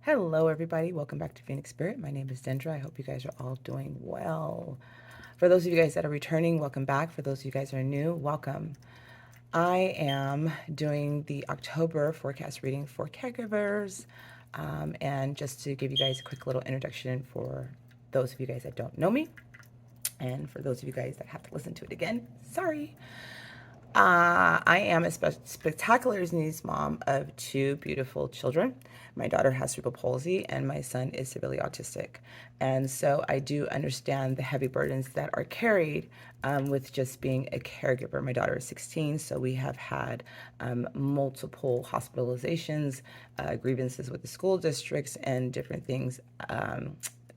Hello, everybody. Welcome back to Phoenix Spirit. My name is Dendra. I hope you guys are all doing well. For those of you guys that are returning, welcome back. For those of you guys that are new, welcome. I am doing the October forecast reading for caregivers. And just to give you guys a quick little introduction for those of you guys that don't know me, and for those of you guys that have to listen to it again, sorry. I am a spectacular needs mom of two beautiful children. My daughter has cerebral palsy, and my son is severely autistic. And so I do understand the heavy burdens that are carried with just being a caregiver. My daughter is 16, so we have had multiple hospitalizations, grievances with the school districts, and different things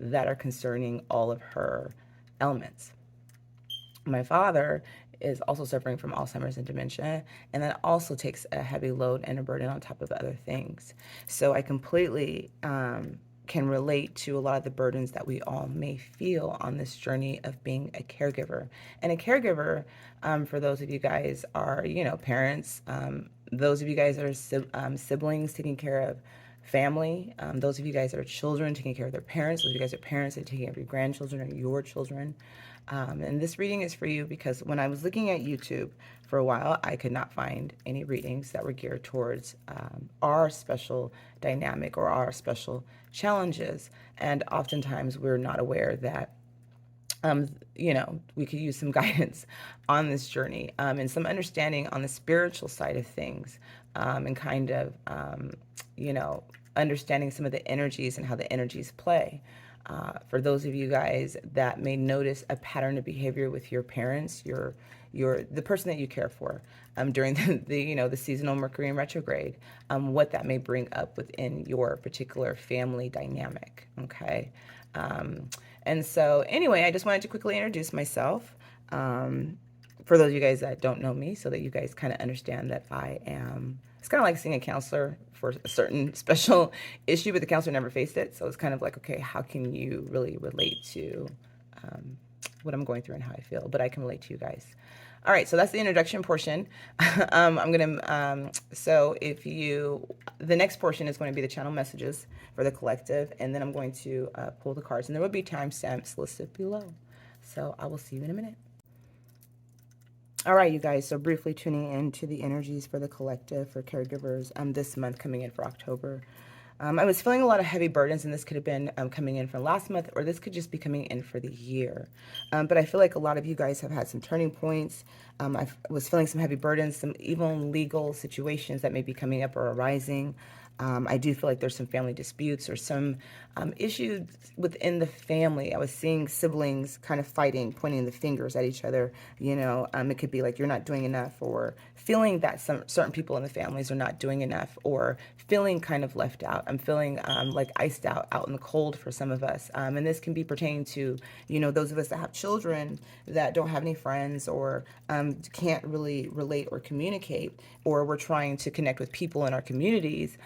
that are concerning all of her elements. My father is also suffering from Alzheimer's and dementia, and that also takes a heavy load and a burden on top of other things. So I completely can relate to a lot of the burdens that we all may feel on this journey of being a caregiver. And a caregiver, for those of you guys, are, parents. Those of you guys are siblings taking care of family. Those of you guys that are children taking care of their parents. Those of you guys are parents that are taking care of your grandchildren or your children. And this reading is for you because when I was looking at YouTube for a while, I could not find any readings that were geared towards our special dynamic or our special challenges. And oftentimes we're not aware that we could use some guidance on this journey and some understanding on the spiritual side of things and kind of, understanding some of the energies and how the energies play. For those of you guys that may notice a pattern of behavior with your parents, the person that you care for during the seasonal Mercury in retrograde, what that may bring up within your particular family dynamic. Okay. And so anyway, I just wanted to quickly introduce myself for those of you guys that don't know me, so that you guys kind of understand that I am, it's kind of like seeing a counselor for a certain special issue, but the counselor never faced it. So it's kind of like, okay, how can you really relate to what I'm going through and how I feel? But I can relate to you guys. All right, so that's the introduction portion. The next portion is going to be the channel messages for the collective, and then I'm going to pull the cards, and there will be timestamps listed below. So I will see you in a minute. All right, you guys, so briefly tuning into the energies for the collective for caregivers this month coming in for October. I was feeling a lot of heavy burdens, and this could have been coming in from last month, or this could just be coming in for the year. But I feel like a lot of you guys have had some turning points. I was feeling some heavy burdens, some even legal situations that may be coming up or arising. I do feel like there's some family disputes or some issues within the family. I was seeing siblings kind of fighting, pointing the fingers at each other. It could be like you're not doing enough, or feeling that some certain people in the families are not doing enough, or feeling kind of left out. I'm feeling like iced out in the cold for some of us. And this can be pertaining to, those of us that have children that don't have any friends, or can't really relate or communicate, or we're trying to connect with people in our communities.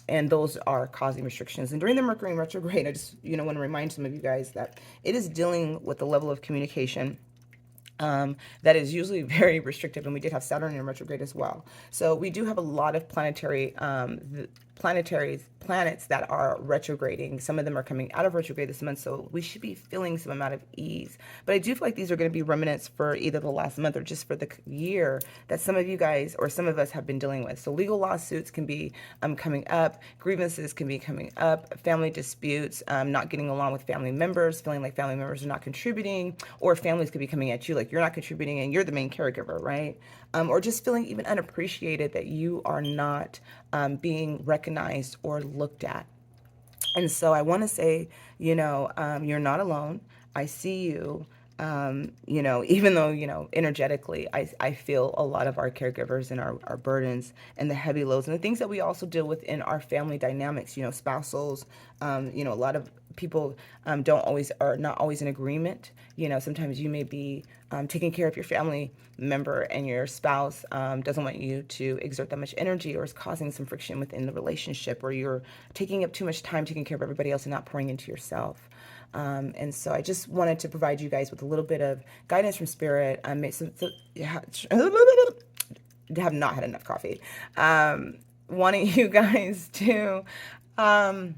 And those are causing restrictions. And during the Mercury in retrograde, I just, want to remind some of you guys that it is dealing with the level of communication that is usually very restrictive, and we did have Saturn in retrograde as well. So we do have a lot of planets that are retrograding. Some of them are coming out of retrograde this month, so we should be feeling some amount of ease. But I do feel like these are going to be remnants for either the last month or just for the year that some of you guys or some of us have been dealing with. So legal lawsuits can be coming up, grievances can be coming up, family disputes, not getting along with family members, feeling like family members are not contributing, or families could be coming at you like you're not contributing and you're the main caregiver, right? Or just feeling even unappreciated, that you are not being recognized or looked at. And so I want to say, you're not alone. I see you. Even though, energetically, I feel a lot of our caregivers and our burdens and the heavy loads and the things that we also deal with in our family dynamics, spousals, a lot of people are not always in agreement. Sometimes you may be taking care of your family member and your spouse doesn't want you to exert that much energy, or is causing some friction within the relationship, or you're taking up too much time taking care of everybody else and not pouring into yourself. And so I just wanted to provide you guys with a little bit of guidance from spirit. I have not had enough coffee. Wanting you guys to um,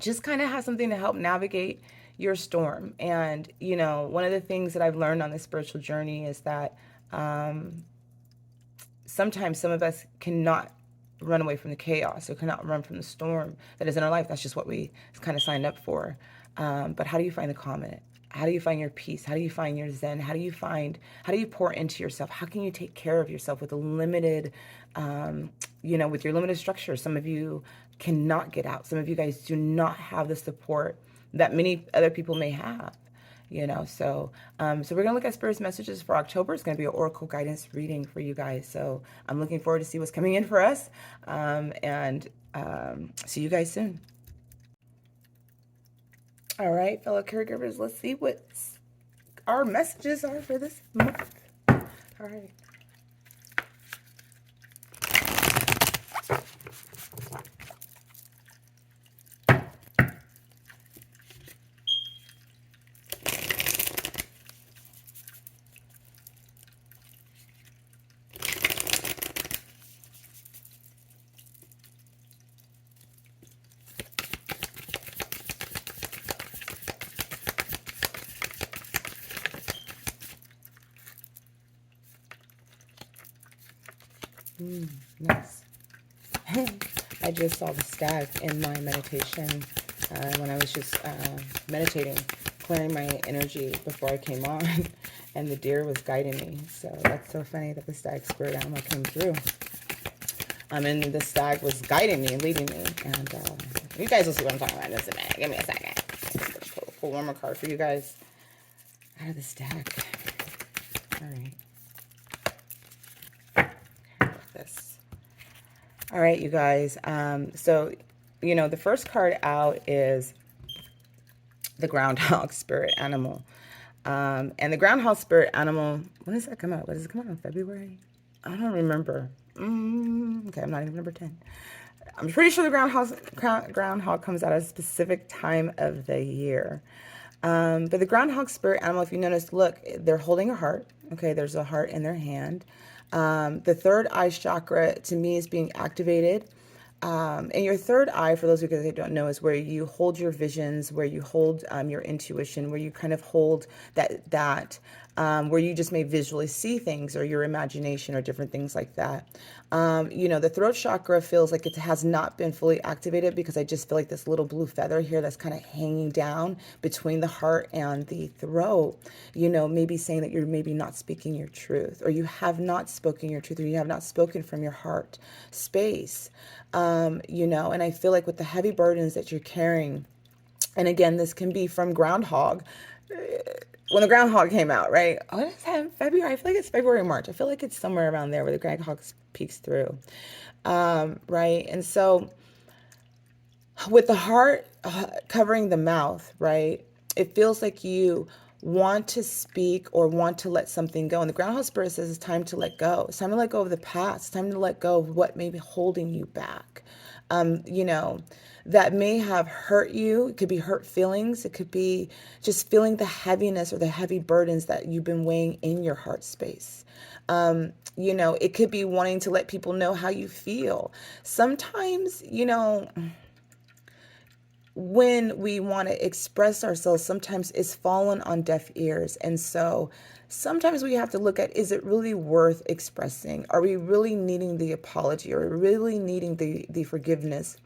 just kind of have something to help navigate your storm. And, you know, one of the things that I've learned on this spiritual journey is that sometimes some of us cannot run away from the chaos or cannot run from the storm that is in our life. That's just what we kind of signed up for. But how do you find the calm in it? How do you find your peace? How do you find your zen? How do you pour into yourself? How can you take care of yourself with a limited, with your limited structure? Some of you cannot get out. Some of you guys do not have the support that many other people may have. So we're gonna look at spirit's messages for October. It's gonna be an oracle guidance reading for you guys. So I'm looking forward to see what's coming in for us, and see you guys soon. All right, fellow caregivers, let's see what our messages are for this month. All right. Nice. I just saw the stag in my meditation when I was just meditating, clearing my energy before I came on, and the deer was guiding me. So that's so funny that the stag spirit animal came through. And the stag was guiding me and leading me. And you guys will see what I'm talking about in just a minute. Give me a second. Pull one more card for you guys out of the stack. All right. This. All right, you guys. So, the first card out is the groundhog spirit animal. And the groundhog spirit animal, when does that come out? Does it come out in February? I don't remember. Okay, I'm not even number 10. I'm pretty sure the groundhog comes out at a specific time of the year. But the groundhog spirit animal, if you notice, look, they're holding a heart. Okay, there's a heart in their hand. The third eye chakra, to me, is being activated. And your third eye, for those of you guys that don't know, is where you hold your visions, where you hold your intuition, where you kind of hold that where you just may visually see things, or your imagination, or different things like that. The throat chakra feels like it has not been fully activated, because I just feel like this little blue feather here that's kind of hanging down between the heart and the throat, maybe saying that you're maybe not speaking your truth, or you have not spoken your truth, or you have not spoken from your heart space. And I feel like with the heavy burdens that you're carrying, and again, this can be from groundhog, when the groundhog came out, right? Oh, is that in February? I feel like it's February, March. I feel like it's somewhere around there where the groundhog peeks through, right? And so with the heart covering the mouth, right, it feels like you want to speak or want to let something go. And the groundhog spirit says it's time to let go. It's time to let go of the past. It's time to let go of what may be holding you back. That may have hurt you. It could be hurt feelings. It could be just feeling the heaviness or the heavy burdens that you've been weighing in your heart space. It could be wanting to let people know how you feel. Sometimes, when we want to express ourselves, sometimes it's fallen on deaf ears. And so sometimes we have to look at, is it really worth expressing? Are we really needing the apology? Are we really needing the forgiveness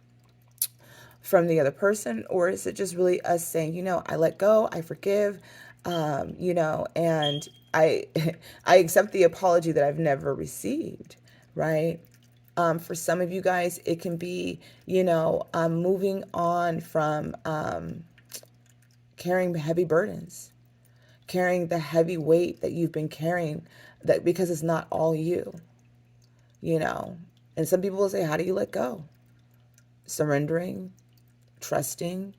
from the other person? Or is it just really us saying, I let go, I forgive, and I I accept the apology that I've never received, right? For some of you guys, it can be, moving on from carrying heavy burdens, carrying the heavy weight that you've been carrying, that because it's not all you, And some people will say, how do you let go? Surrendering, trusting,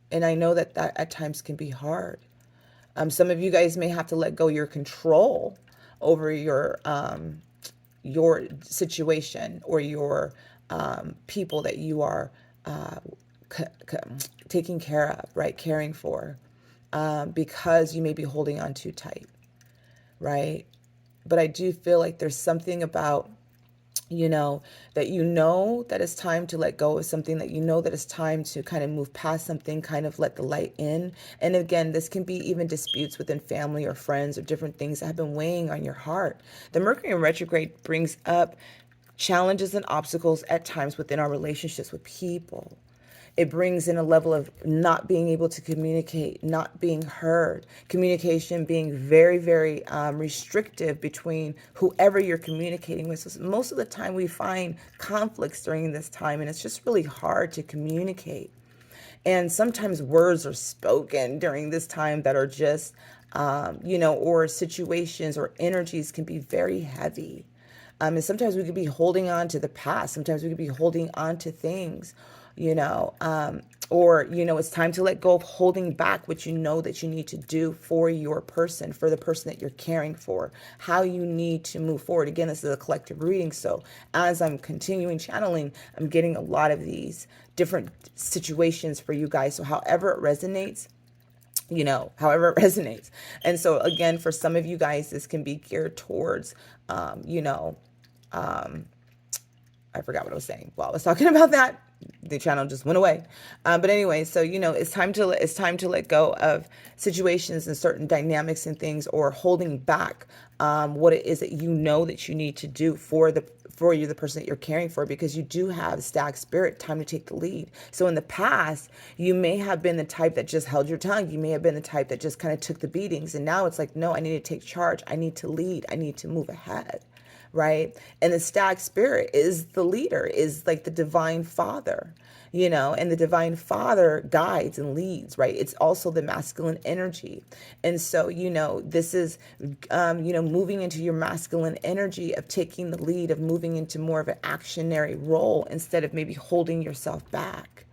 and I know that at times can be hard. Some of you guys may have to let go your control over your situation or your people that you are taking care of, right? Caring for, because you may be holding on too tight, right? But I do feel like there's something about you know, that you know that it's time to let go of something, that you know that it's time to kind of move past something, kind of let the light in. And again, this can be even disputes within family or friends or different things that have been weighing on your heart. The Mercury in retrograde brings up challenges and obstacles at times within our relationships with people. It brings in a level of not being able to communicate, not being heard, communication being very, very restrictive between whoever you're communicating with. So most of the time we find conflicts during this time, and it's just really hard to communicate. And sometimes words are spoken during this time that are just, or situations or energies can be very heavy. And sometimes we could be holding on to the past. Sometimes we could be holding on to things, you know, or, it's time to let go of holding back what you know that you need to do for your person, for the person that you're caring for, how you need to move forward. Again, this is a collective reading. So as I'm continuing channeling, I'm getting a lot of these different situations for you guys. So however it resonates, however it resonates. And so again, for some of you guys, this can be geared towards, I forgot what I was saying. While I was talking about that, the channel just went away. But anyway, so it's time to let go of situations and certain dynamics and things, or holding back what it is that you know that you need to do for you, the person that you're caring for, because you do have stag spirit, time to take the lead. So in the past, you may have been the type that just held your tongue. You may have been the type that just kind of took the beatings. And now it's like, no, I need to take charge. I need to lead. I need to move ahead. Right. And the stag spirit is the leader, is like the divine father, and the divine father guides and leads. Right. It's also the masculine energy. And so, this is, moving into your masculine energy of taking the lead, of moving into more of an actionary role instead of maybe holding yourself back,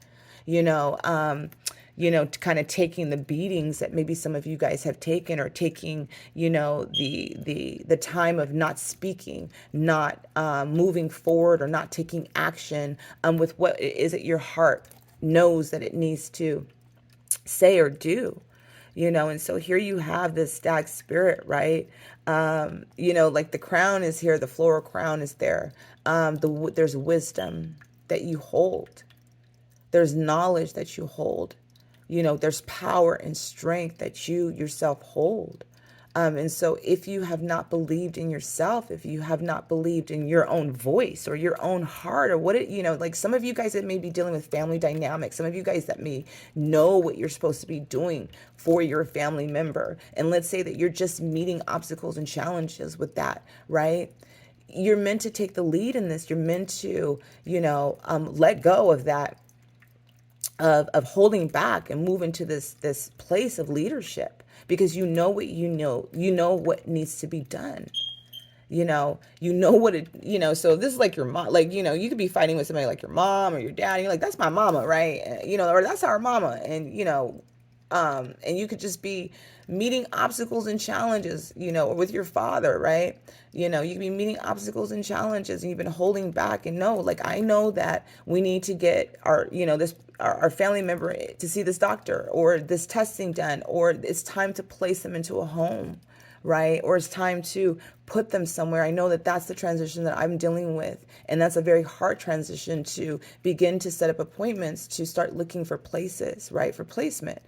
kind of taking the beatings that maybe some of you guys have taken, or taking, the time of not speaking, not moving forward, or not taking action with what it is that your heart knows that it needs to say or do. And so here you have this stag spirit, right? Like the crown is here, the floral crown is there. There's wisdom that you hold. There's knowledge that you hold. There's power and strength that you yourself hold. And so if you have not believed in yourself, if you have not believed in your own voice or your own heart, or like some of you guys that may be dealing with family dynamics, some of you guys that may know what you're supposed to be doing for your family member. And let's say that you're just meeting obstacles and challenges with that, right? You're meant to take the lead in this. You're meant to, let go of that, of holding back, and move into this place of leadership, because you know what needs to be done. What it, so if this is like your mom, like, you could be fighting with somebody like your mom or your dad, and you're like, that's my mama, right? Or that's our mama. And you could just be meeting obstacles and challenges, or with your father, right? You could be meeting obstacles and challenges, and you've been holding back. And no, like, I know that we need to get our family member to see this doctor, or this testing done, or it's time to place them into a home, right? Or it's time to put them somewhere. I know that that's the transition that I'm dealing with. And that's a very hard transition, to begin to set up appointments, to start looking for places, right? For placement.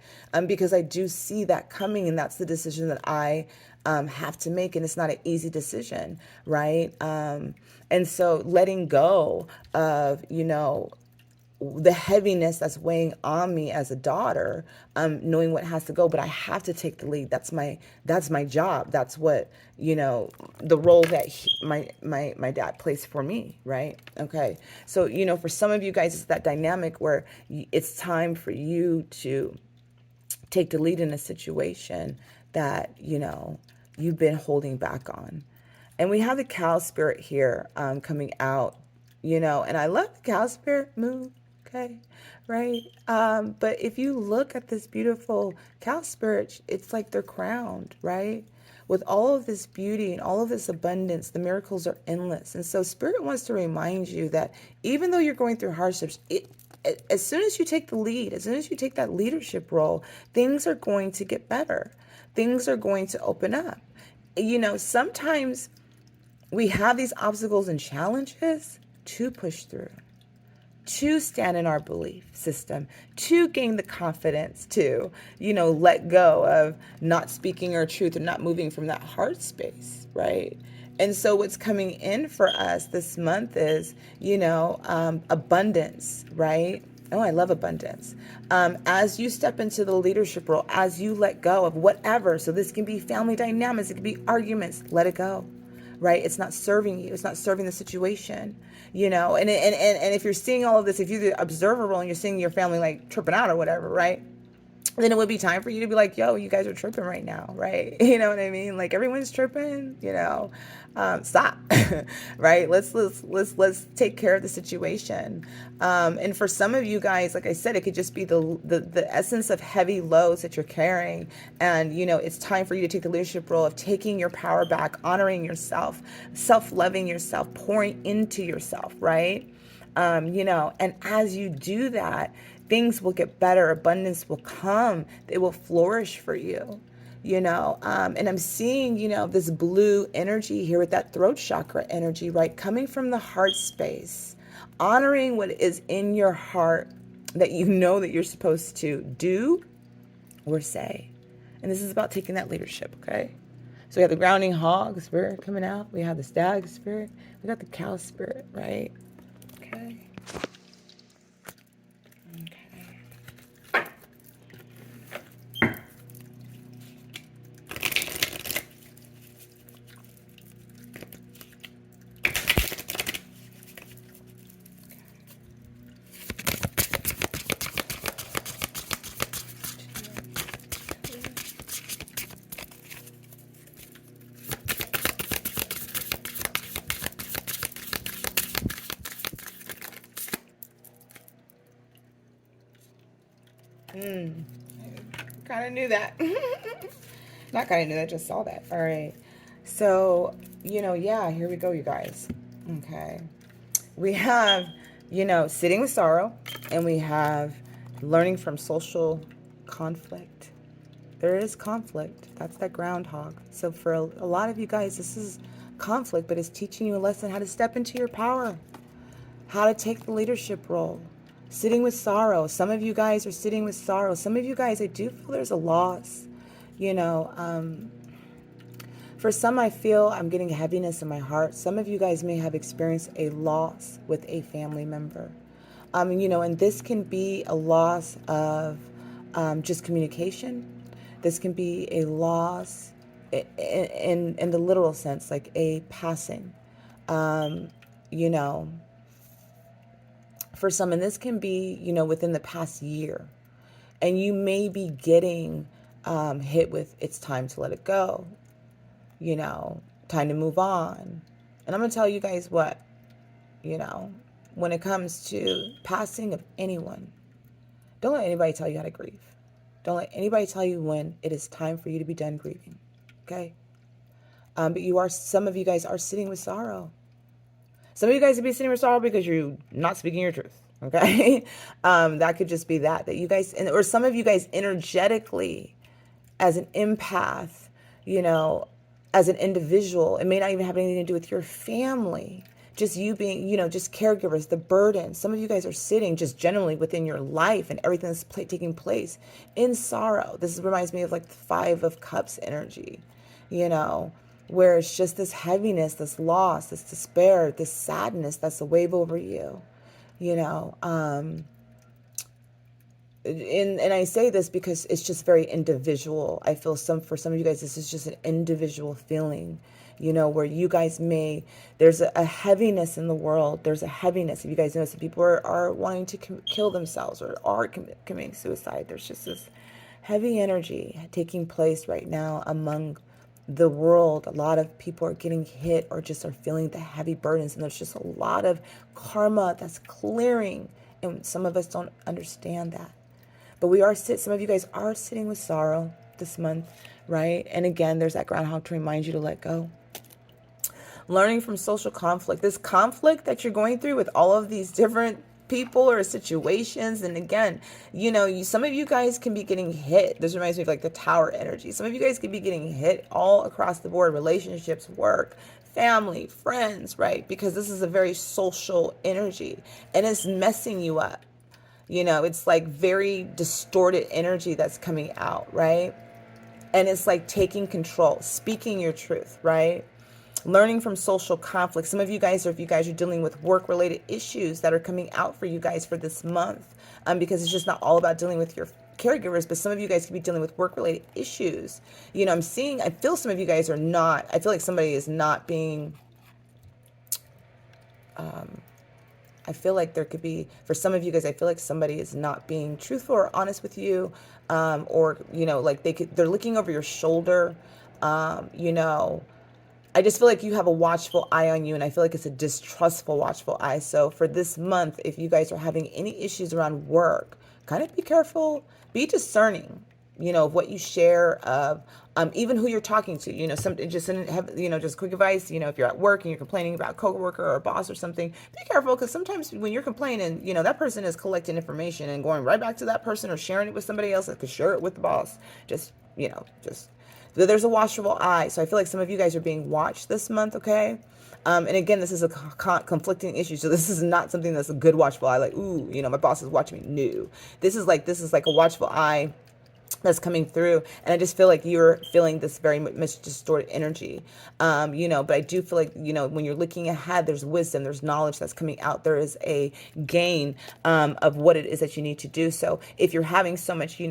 Because I do see that coming, and that's the decision that I have to make. And it's not an easy decision, right? And so letting go of, the heaviness that's weighing on me as a daughter, knowing what has to go, but I have to take the lead. That's my job. That's what, the role that my dad plays for me. Right. Okay. So, for some of you guys, it's that dynamic where it's time for you to take the lead in a situation that, you've been holding back on. And we have the cow spirit here, coming out, and I love the cow spirit move. Okay, right? But if you look at this beautiful cow spirit, it's like they're crowned, right? With all of this beauty and all of this abundance, the miracles are endless. And so Spirit wants to remind you that even though you're going through hardships, as soon as you take the lead, as soon as you take that leadership role, things are going to get better. Things are going to open up. Sometimes we have these obstacles and challenges to push through, to stand in our belief system, to gain the confidence to, let go of not speaking our truth and not moving from that heart space, right? And so what's coming in for us this month is, abundance, right? Oh, I love abundance. As you step into the leadership role, as you let go of whatever, so this can be family dynamics, it can be arguments, let it go, right? It's not serving you. It's not serving the situation, and if you're seeing all of this, if you're the observer role and you're seeing your family like tripping out or whatever, right? Then it would be time for you to be like, yo, you guys are tripping right now, right? You know what I mean? Like everyone's tripping, stop, right? Let's take care of the situation. And for some of you guys, like I said, it could just be the essence of heavy loads that you're carrying. And, it's time for you to take the leadership role of taking your power back, honoring yourself, self-loving yourself, pouring into yourself, right? And as you do that, things will get better, abundance will come, they will flourish for you, and I'm seeing, this blue energy here with that throat chakra energy, right? Coming from the heart space, honoring what is in your heart that that you're supposed to do or say. And this is about taking that leadership, okay? So we have the grounding hog spirit coming out. We have the stag spirit. We got the cow spirit, right? Okay. Kind of knew that. Not kind of knew that, just saw that. All right. So, yeah, here we go, you guys. Okay. We have, sitting with sorrow, and we have learning from social conflict. There is conflict. That's that groundhog. So for a lot of you guys, this is conflict, but it's teaching you a lesson how to step into your power, how to take the leadership role. Sitting with sorrow. Some of you guys are sitting with sorrow. Some of you guys, I do feel there's a loss. For some, I feel I'm getting heaviness in my heart. Some of you guys may have experienced a loss with a family member. And this can be a loss of just communication. This can be a loss in the literal sense, like a passing. For some, and this can be, within the past year. And you may be getting hit with, it's time to let it go. Time to move on. And I'm going to tell you guys what, when it comes to passing of anyone, don't let anybody tell you how to grieve. Don't let anybody tell you when it is time for you to be done grieving. Okay? But some of you guys are sitting with sorrow. Some of you guys would be sitting with sorrow because you're not speaking your truth. Okay? That could just be that you guys, or some of you guys energetically, as an empath, as an individual, it may not even have anything to do with your family. Just you being, just caregivers, the burden. Some of you guys are sitting just generally within your life and everything that's taking place in sorrow. This reminds me of like the 5 of Cups energy, where it's just this heaviness, this loss, this despair, this sadness that's a wave over you, and I say this because it's just very individual. I feel for some of you guys, this is just an individual feeling, where you guys there's a heaviness in the world. There's a heaviness. If you guys notice that people are wanting to kill themselves or are committing suicide, there's just this heavy energy taking place right now among the world. A lot of people are getting hit or just are feeling the heavy burdens, and there's just a lot of karma that's clearing, and some of us don't understand that. But some of you guys are sitting with sorrow this month, right? And again, there's that groundhog to remind you to let go. Learning from social conflict. This conflict that you're going through with all of these different people or situations. And again, some of you guys can be getting hit. This reminds me of like the tower energy. Some of you guys could be getting hit all across the board. Relationships, work, family, friends, right? Because this is a very social energy and it's messing you up. It's like very distorted energy that's coming out, right? And it's like taking control, speaking your truth, right? Learning from social conflict. Some of you guys, or if you guys are dealing with work-related issues that are coming out for you guys for this month, because it's just not all about dealing with your caregivers, but some of you guys could be dealing with work-related issues. I feel some of you guys are not, I feel like somebody is not being, I feel like there could be, for some of you guys, I feel like somebody is not being truthful or honest with you, or, like they're looking over your shoulder, I just feel like you have a watchful eye on you, and I feel like it's a distrustful watchful eye. So for this month, if you guys are having any issues around work, kind of be careful, be discerning, of what you share, of even who you're talking to. Something just just quick advice. If you're at work and you're complaining about a coworker or a boss or something, be careful, because sometimes when you're complaining, that person is collecting information and going right back to that person or sharing it with somebody else that could share it with the boss. Just there's a watchful eye. So I feel like some of you guys are being watched this month, okay? And again, this is a conflicting issue. So this is not something that's a good watchful eye. Like, ooh, my boss is watching me. No, this is like a watchful eye that's coming through. And I just feel like you're feeling this very much distorted energy. But I do feel like, when you're looking ahead, there's wisdom, there's knowledge that's coming out. There is a gain, of what it is that you need to do. So if you're having so much,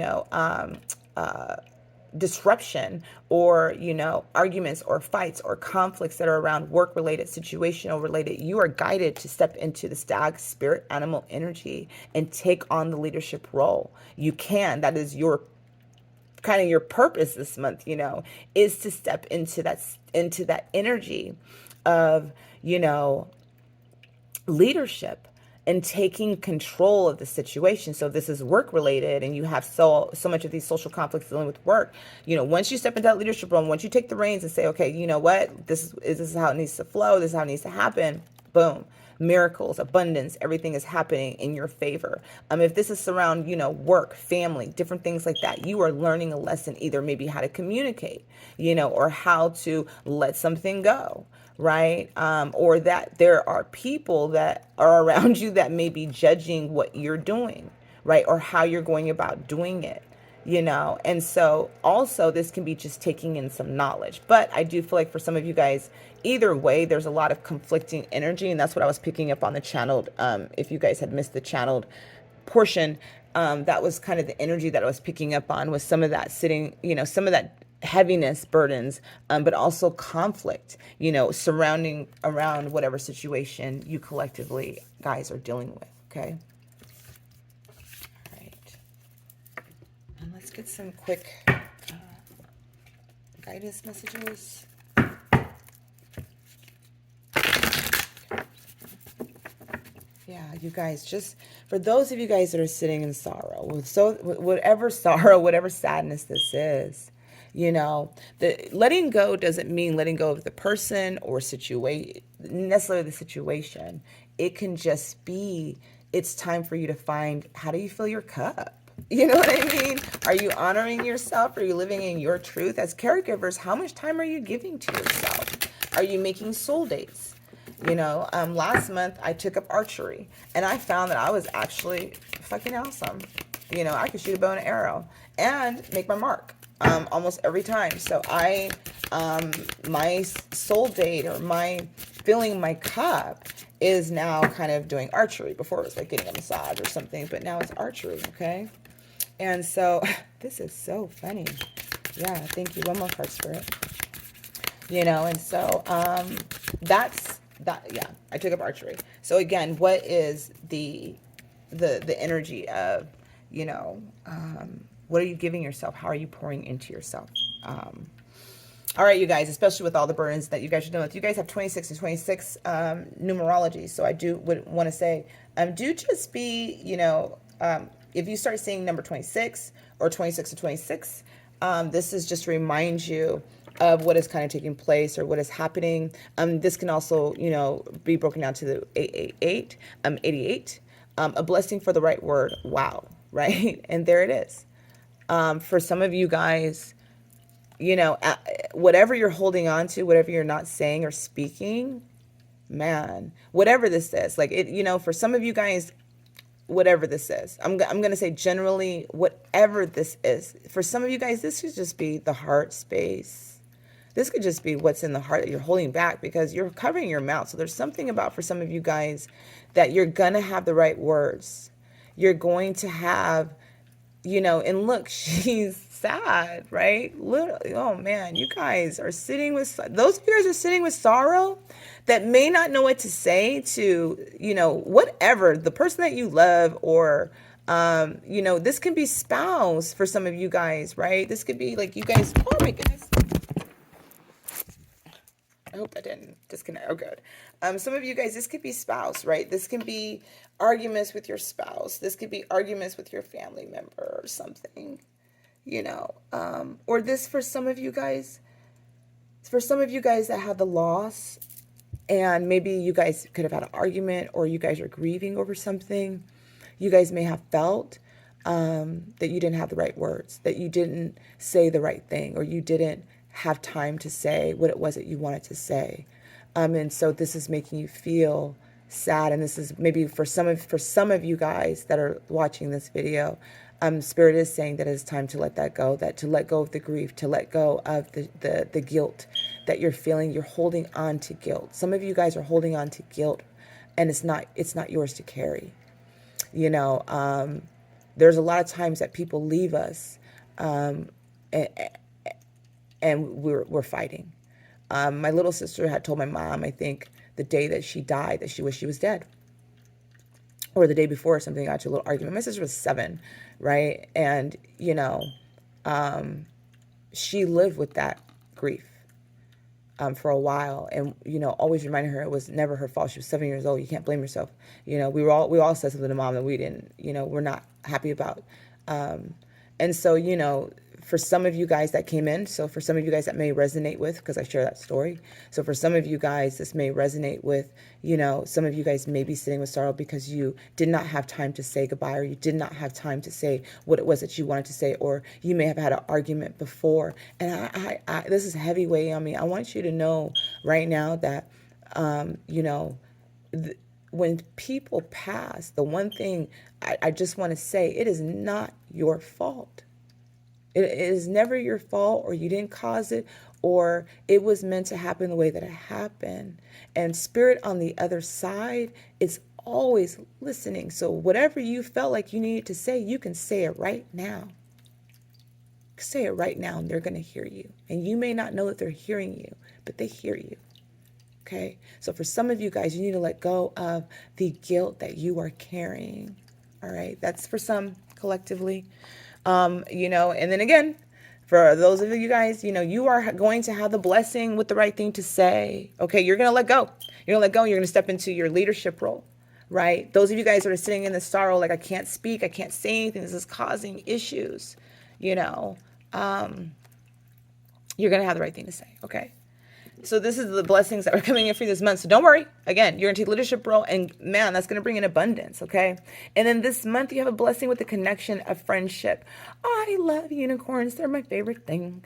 disruption or arguments or fights or conflicts that are around work related, situational related, you are guided to step into the stag spirit animal energy and take on the leadership role. That is your kind of your purpose this month, is to step into that energy of leadership and taking control of the situation. So if this is work related and you have so much of these social conflicts dealing with work, once you step into that leadership role, once you take the reins and say, okay, you know what, this is how it needs to flow, this is how it needs to happen, boom, miracles, abundance, everything is happening in your favor. If this is around, work, family, different things like that, you are learning a lesson, either maybe how to communicate, or how to let something go, right? Or that there are people that are around you that may be judging what you're doing, right? Or how you're going about doing it, And so also this can be just taking in some knowledge. But I do feel like for some of you guys, either way, there's a lot of conflicting energy. And that's what I was picking up on the channeled. If you guys had missed the channeled portion, that was kind of the energy that I was picking up on, was some of that some of that heaviness, burdens, but also conflict, surrounding around whatever situation you collectively guys are dealing with. Okay. All right. And let's get some quick guidance messages. Yeah, you guys, just for those of you guys that are sitting in sorrow, whatever sorrow, whatever sadness this is, the letting go doesn't mean letting go of the person or necessarily the situation. It can just be, it's time for you to find, how do you fill your cup? You know what I mean? Are you honoring yourself? Are you living in your truth? As caregivers, how much time are you giving to yourself? Are you making soul dates? Last month I took up archery and I found that I was actually fucking awesome. I could shoot a bow and arrow and make my mark almost every time. So my soul date, or my filling my cup, is now kind of doing archery. Before it was like getting a massage or something, but now it's archery. Okay. And so this is so funny. Yeah. Thank you. One more card, Spirit. And so that's that. Yeah. I took up archery. So again, what is the energy of, what are you giving yourself? How are you pouring into yourself? All right, you guys, especially with all the burdens that you guys are dealing with. You guys have 26 and 26 numerology. So I would want to say, do just be, if you start seeing number 26 or 26 to 26, this is just to remind you of what is kind of taking place or what is happening. This can also, be broken down to the 888, 88, a blessing for the right word. Wow. Right. And there it is. For some of you guys, whatever you're holding on to, whatever you're not saying or speaking, man, whatever this is, like for some of you guys, whatever this is, I'm going to say generally, whatever this is, for some of you guys, this could just be the heart space. This could just be what's in the heart that you're holding back because you're covering your mouth. So there's something about, for some of you guys, that you're going to have the right words. You're going to have, and look, she's sad, right? Literally, oh man, you guys are sitting with, those of you guys are sitting with sorrow that may not know what to say to, whatever, the person that you love, or, this can be spouse for some of you guys, right? This could be like you guys, oh my goodness. I hope I didn't disconnect. Oh, good. Some of you guys, this could be spouse, right? This can be arguments with your spouse. This could be arguments with your family member or something, or this for some of you guys, that have the loss, and maybe you guys could have had an argument, or you guys are grieving over something. You guys may have felt that you didn't have the right words, that you didn't say the right thing, or you didn't have time to say what it was that you wanted to say. And so this is making you feel sad. And this is maybe for some of you guys that are watching this video, Spirit is saying that it's time to let that go, that to let go of the grief, to let go of the guilt that you're feeling. You're holding on to guilt. Some of you guys are holding on to guilt, and it's not yours to carry. There's a lot of times that people leave us, and we're fighting. My little sister had told my mom, I think the day that she died, that she wished she was dead, or the day before or something. Got into a little argument. My sister was 7, right? And she lived with that grief for a while, and always reminding her it was never her fault. She was 7 years old. You can't blame yourself. We all said something to Mom that we didn't, we're not happy about. And so for some of you guys that came in, so for some of you guys that may resonate with, because I share that story. So for some of you guys, this may resonate with, some of you guys may be sitting with sorrow because you did not have time to say goodbye, or you did not have time to say what it was that you wanted to say, or you may have had an argument before. And I this is heavy weighing on me. I want you to know right now that, when people pass, the one thing I just want to say, it is not your fault. It is never your fault, or you didn't cause it, or it was meant to happen the way that it happened. And Spirit on the other side is always listening. So whatever you felt like you needed to say, you can say it right now. Say it right now, and they're going to hear you. And you may not know that they're hearing you, but they hear you. Okay? So for some of you guys, you need to let go of the guilt that you are carrying. All right? That's for some collectively. And then again, for those of you guys, you are going to have the blessing with the right thing to say. Okay, you're going to let go. You're going to let go. You're going to step into your leadership role, right? Those of you guys that are sitting in the sorrow, like, I can't speak, I can't say anything, this is causing issues, you're going to have the right thing to say, okay? So this is the blessings that are coming in for you this month. So don't worry. Again, you're going to take leadership role, and man, that's going to bring in abundance, okay? And then this month you have a blessing with the connection of friendship. Oh, I love unicorns. They're my favorite thing.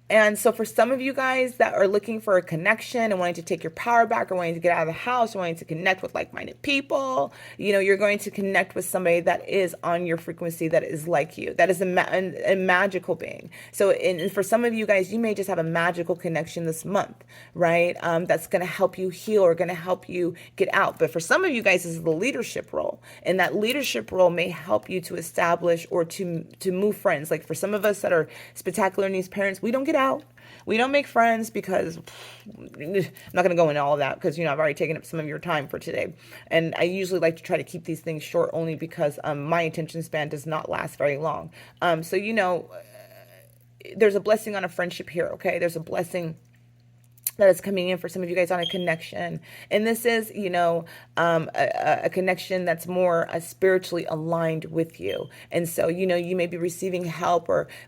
And so for some of you guys that are looking for a connection and wanting to take your power back, or wanting to get out of the house, or wanting to connect with like-minded people, you're going to connect with somebody that is on your frequency, that is like you, that is a magical being. So and for some of you guys, you may just have a magical connection this month, right? That's going to help you heal, or going to help you get out. But for some of you guys, this is the leadership role. And that leadership role may help you to establish or to move friends. Like for some of us that are spectacular needs parents, we don't get out. We don't make friends because I'm not going to go into all of that because, I've already taken up some of your time for today. And I usually like to try to keep these things short only because my attention span does not last very long. So, there's a blessing on a friendship here, okay? There's a blessing that is coming in for some of you guys on a connection. And this is, a connection that's more spiritually aligned with you. And so, you may be receiving help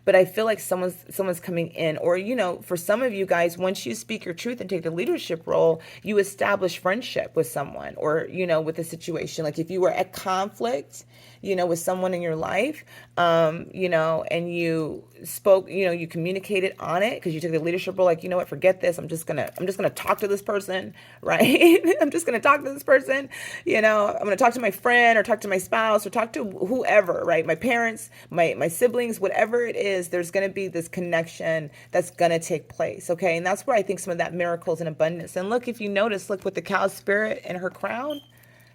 but I feel like someone's coming in, or, for some of you guys, once you speak your truth and take the leadership role, you establish friendship with someone, or, with a situation. Like if you were at conflict, with someone in your life, and you spoke, you communicated on it because you took the leadership role. Like, you know what, forget this. I'm just gonna talk to this person, right? I'm just gonna talk to this person. I'm gonna talk to my friend, or talk to my spouse, or talk to whoever, right? My parents, my siblings, whatever it is. There's gonna be this connection that's gonna take place, okay? And that's where I think some of that miracles and abundance. And look, if you notice, look with the cow spirit and her crown,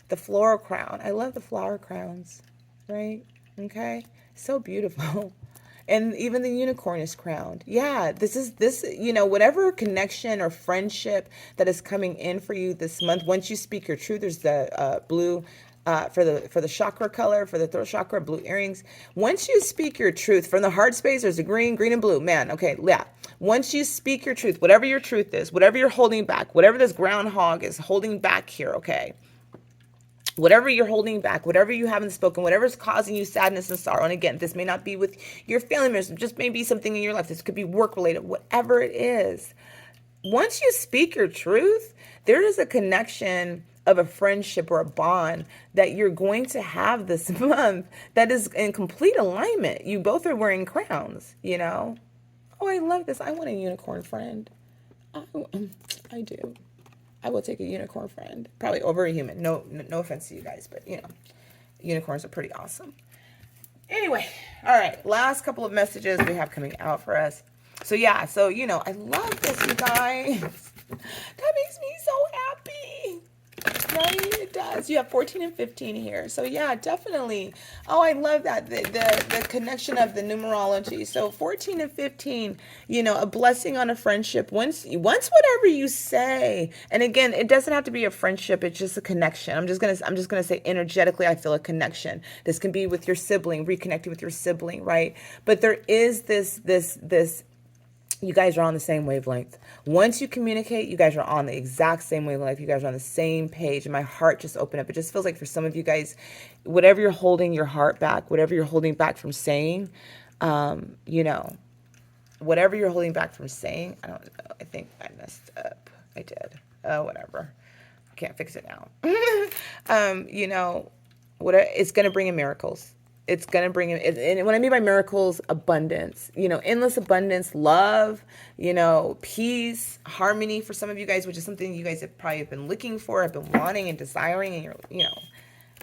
the floral crown. I love the flower crowns, right? Okay, so beautiful. And even the unicorn is crowned. Yeah, this, whatever connection or friendship that is coming in for you this month. Once you speak your truth, there's the blue for the chakra color, for the throat chakra, blue earrings. Once you speak your truth from the heart space, there's a green and blue. Man, okay, yeah. Once you speak your truth, whatever your truth is, whatever you're holding back, whatever this groundhog is holding back here, okay? Whatever you're holding back, whatever you haven't spoken, whatever's causing you sadness and sorrow. And again, this may not be with your family members, just may be something in your life. This could be work related, whatever it is. Once you speak your truth, there is a connection of a friendship or a bond that you're going to have this month that is in complete alignment. You both are wearing crowns, Oh, I love this. I want a unicorn friend. I do. I will take a unicorn friend, probably over a human. No offense to you guys, but unicorns are pretty awesome. Anyway, all right. Last couple of messages we have coming out for us. So yeah, I love this, you guys. That makes me so happy. Right? It does. You have 14 and 15 here. So yeah, definitely. Oh, I love that. The connection of the numerology. So 14 and 15, a blessing on a friendship. Once whatever you say, and again, it doesn't have to be a friendship, it's just a connection. I'm just gonna say energetically, I feel a connection. This can be with your sibling, reconnecting with your sibling, right? But there is this you guys are on the same wavelength. Once you communicate, you guys are on the exact same wavelength. You guys are on the same page. And my heart just opened up. It just feels like for some of you guys, whatever you're holding your heart back, whatever you're holding back from saying, whatever you're holding back from saying, I don't know. I think I messed up. I did. Oh, whatever. I can't fix it now. It's going to bring in miracles. It's going to bring in, and what I mean by miracles, abundance, endless abundance, love, peace, harmony for some of you guys, which is something you guys have probably been looking for, have been wanting and desiring, and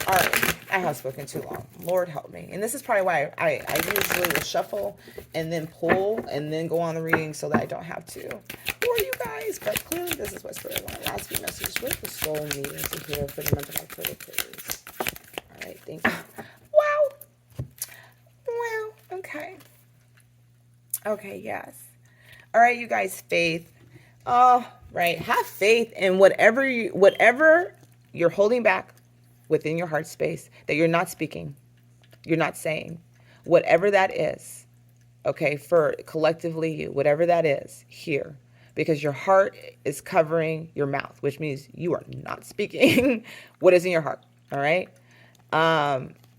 all right, I have spoken too long. Lord help me. And this is probably why I usually will shuffle and then pull and then go on the reading so that I don't have to bore you guys. But clearly this is what Spirit wanted. Last few messages. What is the soul needing to hear for the month of October, please? All right, thank you. Wow. Okay. Okay, yes. All right, you guys, faith. Oh, right. Have faith in whatever you're holding back within your heart space that you're not speaking, you're not saying, whatever that is, okay, for collectively you, whatever that is here, because your heart is covering your mouth, which means you are not speaking what is in your heart, all right?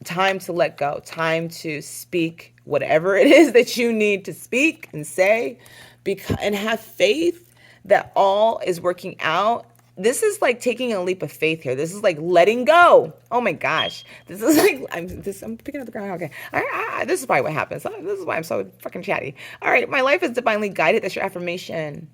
Time to let go, time to speak whatever it is that you need to speak and say, and have faith that all is working out. This is like taking a leap of faith here. This is like letting go. Oh my gosh. This is like, I'm picking up the ground. Okay. This is probably what happens. This is why I'm so fucking chatty. All right. My life is divinely guided. That's your affirmation.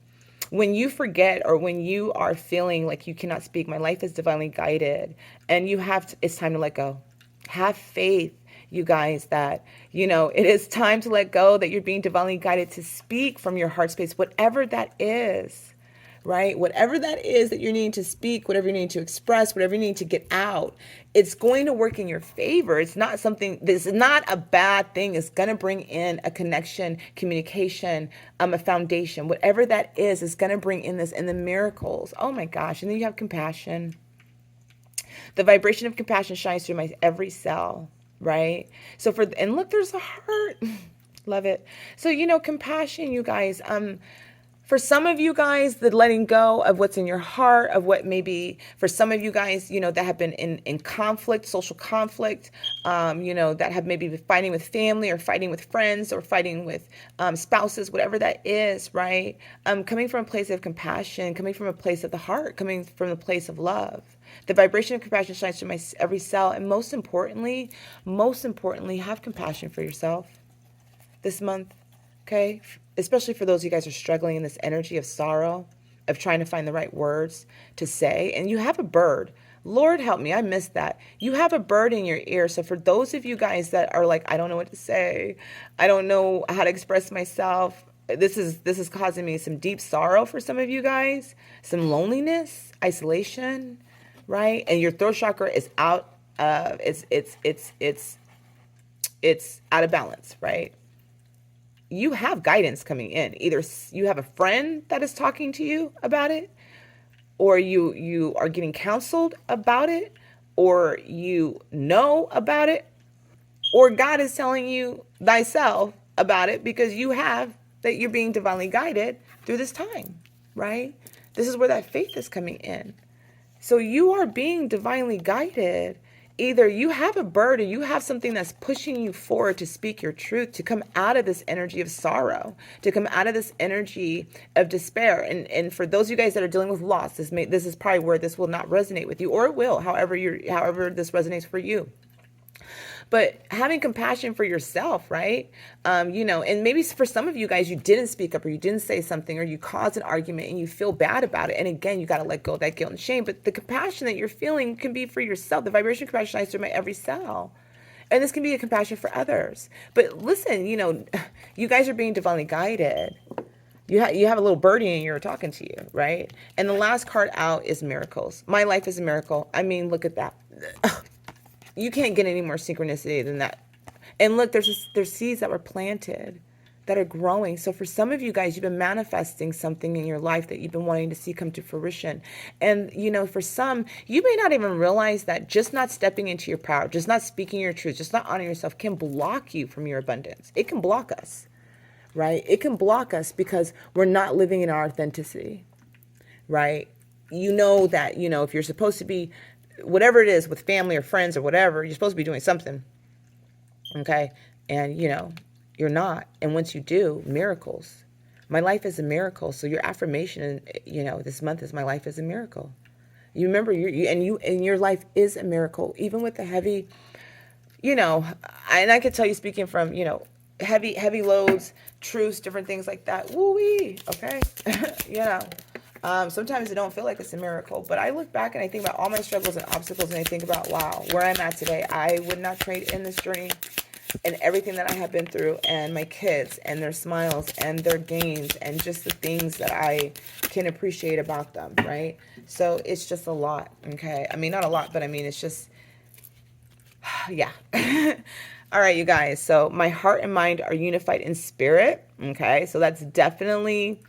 When you forget or when you are feeling like you cannot speak, my life is divinely guided. And it's time to let go. Have faith, you guys, that, it is time to let go, that you're being divinely guided to speak from your heart space, whatever that is, right? Whatever that is that you're needing to speak, whatever you need to express, whatever you need to get out, it's going to work in your favor. It's not something, this is not a bad thing. It's going to bring in a connection, communication, a foundation, whatever that is going to bring in this and the miracles. Oh my gosh. And then you have compassion. The vibration of compassion shines through my every cell, right? So and look, there's a heart. Love it. So, compassion, you guys, For some of you guys, the letting go of what's in your heart, of what maybe for some of you guys, that have been in conflict, social conflict, that have maybe been fighting with family or fighting with friends or fighting with spouses, whatever that is, right? Coming from a place of compassion, coming from a place of the heart, coming from a place of love. The vibration of compassion shines through every cell. And most importantly, have compassion for yourself this month. Okay, especially for those of you guys who are struggling in this energy of sorrow, of trying to find the right words to say. And you have a bird. Lord help me, I missed that. You have a bird in your ear. So for those of you guys that are like, I don't know what to say, I don't know how to express myself, this is causing me some deep sorrow for some of you guys, some loneliness, isolation, right? And your throat chakra is out. It's out of balance, right? You have guidance coming in. Either you have a friend that is talking to you about it, or you are getting counseled about it, or you know about it, or God is telling you thyself about it because you're being divinely guided through this time, right? This is where that faith is coming in. So you are being divinely guided. Either you have a bird or you have something that's pushing you forward to speak your truth, to come out of this energy of sorrow, to come out of this energy of despair. And for those of you guys that are dealing with loss, this is probably where this will not resonate with you, or it will, however this resonates for you. But having compassion for yourself, right? And maybe for some of you guys, you didn't speak up or you didn't say something or you caused an argument and you feel bad about it. And again, you got to let go of that guilt and shame. But the compassion that you're feeling can be for yourself. The vibration of compassion shines through my every cell. And this can be a compassion for others. But listen, you guys are being divinely guided. You have a little birdie in your talking to you, right? And the last card out is miracles. My life is a miracle. I mean, look at that. You can't get any more synchronicity than that. And look, there's seeds that were planted that are growing. So for some of you guys, you've been manifesting something in your life that you've been wanting to see come to fruition. And, for some, you may not even realize that just not stepping into your power, just not speaking your truth, just not honoring yourself can block you from your abundance. It can block us, right? It can block us because we're not living in our authenticity, right? That, if you're supposed to be whatever it is with family or friends or whatever, you're supposed to be doing something. Okay. And you're not. And once you do, miracles. My life is a miracle. So your affirmation, this month is my life is a miracle. You remember and your life is a miracle, even with the heavy, and I could tell you speaking from, heavy loads, truths, different things like that. Woo-wee. Okay. Sometimes it don't feel like it's a miracle, but I look back and I think about all my struggles and obstacles and I think about, wow, where I'm at today. I would not trade in this journey and everything that I have been through, and my kids and their smiles and their gains and just the things that I can appreciate about them, right? So it's just a lot, okay? I mean, not a lot, but I mean, it's just, yeah. All right, you guys. So my heart and mind are unified in spirit, okay? So that's definitely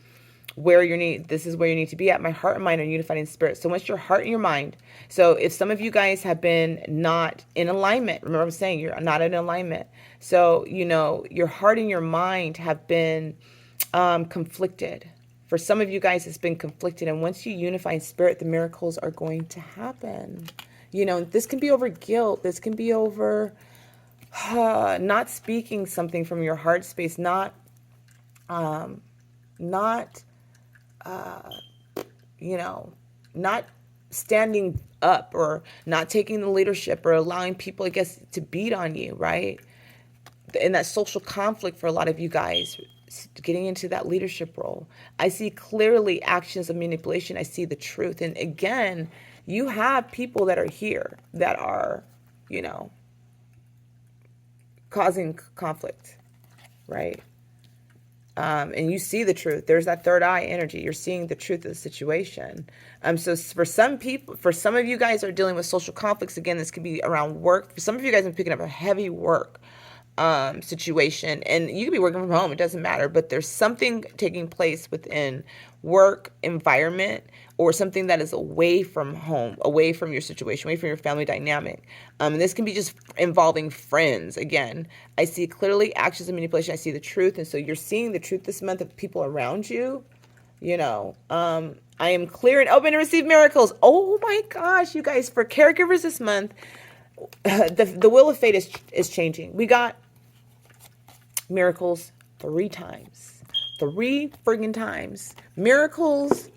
this is where you need to be at. My heart and mind are unified in spirit. So once your heart and your mind, so if some of you guys have been not in alignment, remember I'm saying you're not in alignment. So, your heart and your mind have been conflicted. For some of you guys, it's been conflicted. And once you unify in spirit, the miracles are going to happen. This can be over guilt. This can be over not speaking something from your heart space, not standing up or not taking the leadership or allowing people, I guess, to beat on you, right? In that social conflict for a lot of you guys, getting into that leadership role. I see clearly actions of manipulation. I see the truth. And again, you have people that are here that are, causing conflict, right? And you see the truth. There's that third eye energy. You're seeing the truth of the situation. So for some of you guys are dealing with social conflicts. Again, this could be around work. For some of you guys, I'm picking up a heavy work situation, and you could be working from home. It doesn't matter, but there's something taking place within work environment or something that is away from home, away from your situation, away from your family dynamic. And this can be just involving friends. Again, I see clearly actions of manipulation. I see the truth. And so you're seeing the truth this month of people around you I am clear and open to receive miracles. Oh my gosh, you guys, for caregivers this month, the wheel of fate is changing. We got miracles 3 times. 3 friggin' times. Miracles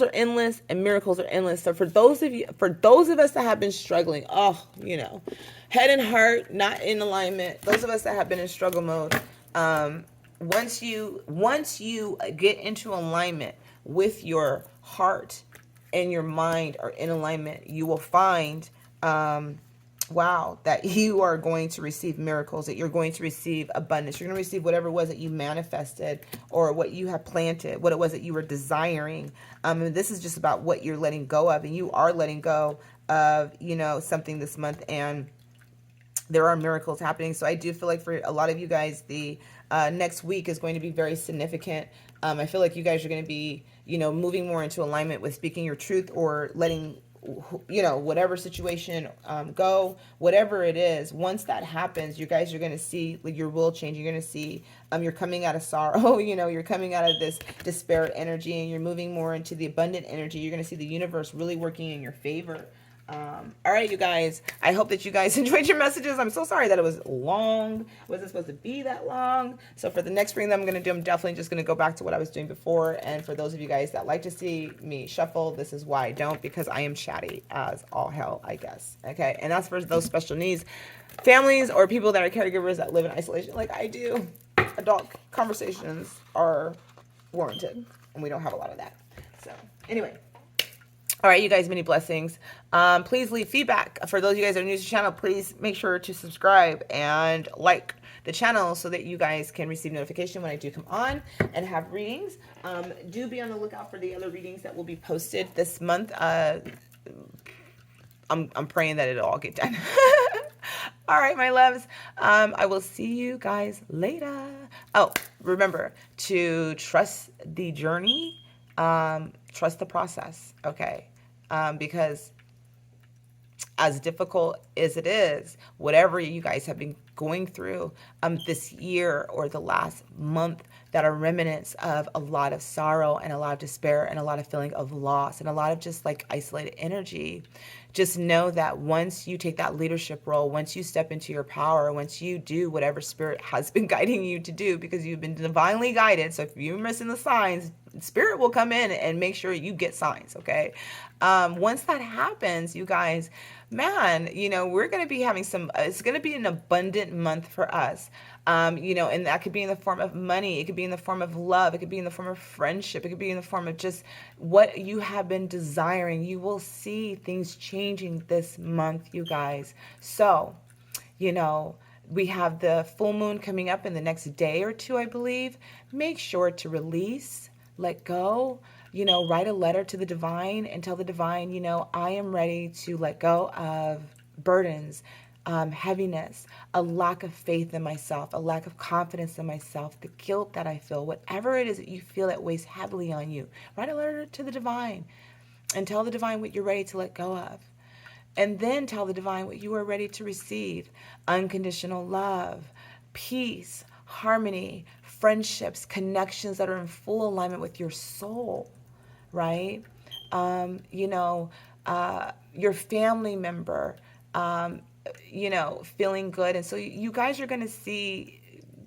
are endless, and miracles are endless. So for those of us that have been struggling, head and heart not in alignment, those of us that have been in struggle mode, once you get into alignment with your heart and your mind are in alignment, you will find that you are going to receive miracles, that you're going to receive abundance. You're going to receive whatever it was that you manifested or what you have planted, what it was that you were desiring. And this is just about what you're letting go of, and you are letting go of, something this month, and there are miracles happening. So I do feel like for a lot of you guys, the next week is going to be very significant. I feel like you guys are going to be, moving more into alignment with speaking your truth or letting whatever situation go, whatever it is. Once that happens, you guys are going to see like your will change. You're going to see you're coming out of sorrow, you're coming out of this despair energy, and you're moving more into the abundant energy. You're going to see the universe really working in your favor. All right, you guys, I hope that you guys enjoyed your messages. I'm so sorry that it was long. It wasn't supposed to be that long. So for the next reading that I'm going to do, I'm definitely just going to go back to what I was doing before. And for those of you guys that like to see me shuffle, this is why I don't, because I am chatty as all hell, I guess. Okay. And that's for those special needs families or people that are caregivers that live in isolation like I do. Adult conversations are warranted, and we don't have a lot of that. So anyway. All right, you guys, many blessings. Please leave feedback. For those of you guys that are new to the channel, please make sure to subscribe and like the channel so that you guys can receive notification when I do come on and have readings. Do be on the lookout for the other readings that will be posted this month. I'm praying that it'll all get done. All right, my loves. I will see you guys later. Oh, remember to trust the journey. Trust the process, okay? Because as difficult as it is, whatever you guys have been going through this year or the last month, that are remnants of a lot of sorrow and a lot of despair and a lot of feeling of loss and a lot of just like isolated energy. Just know that once you take that leadership role, once you step into your power, once you do whatever spirit has been guiding you to do, because you've been divinely guided. So if you're missing the signs, spirit will come in and make sure you get signs. Okay. Once that happens, you guys, man, we're going to be having it's going to be an abundant month for us. And that could be in the form of money. It could be in the form of love. It could be in the form of friendship. It could be in the form of just what you have been desiring. You will see things changing this month, you guys. So, we have the full moon coming up in the next day or two, I believe. Make sure to release, let go, write a letter to the divine and tell the divine, I am ready to let go of burdens, heaviness, a lack of faith in myself, a lack of confidence in myself, the guilt that I feel, whatever it is that you feel that weighs heavily on you. Write a letter to the divine and tell the divine what you're ready to let go of. And then tell the divine what you are ready to receive. Unconditional love, peace, harmony, friendships, connections that are in full alignment with your soul, right? Your family member, feeling good. And so you guys are going to see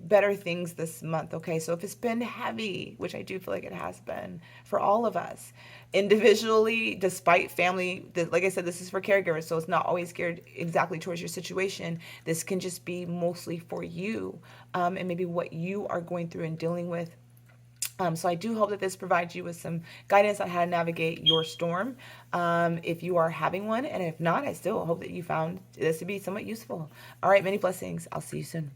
better things this month. Okay. So if it's been heavy, which I do feel like it has been for all of us individually, despite family, like I said, this is for caregivers. So it's not always geared exactly towards your situation. This can just be mostly for you, and maybe what you are going through and dealing with. So I do hope that this provides you with some guidance on how to navigate your storm, if you are having one. And if not, I still hope that you found this to be somewhat useful. All right, many blessings. I'll see you soon.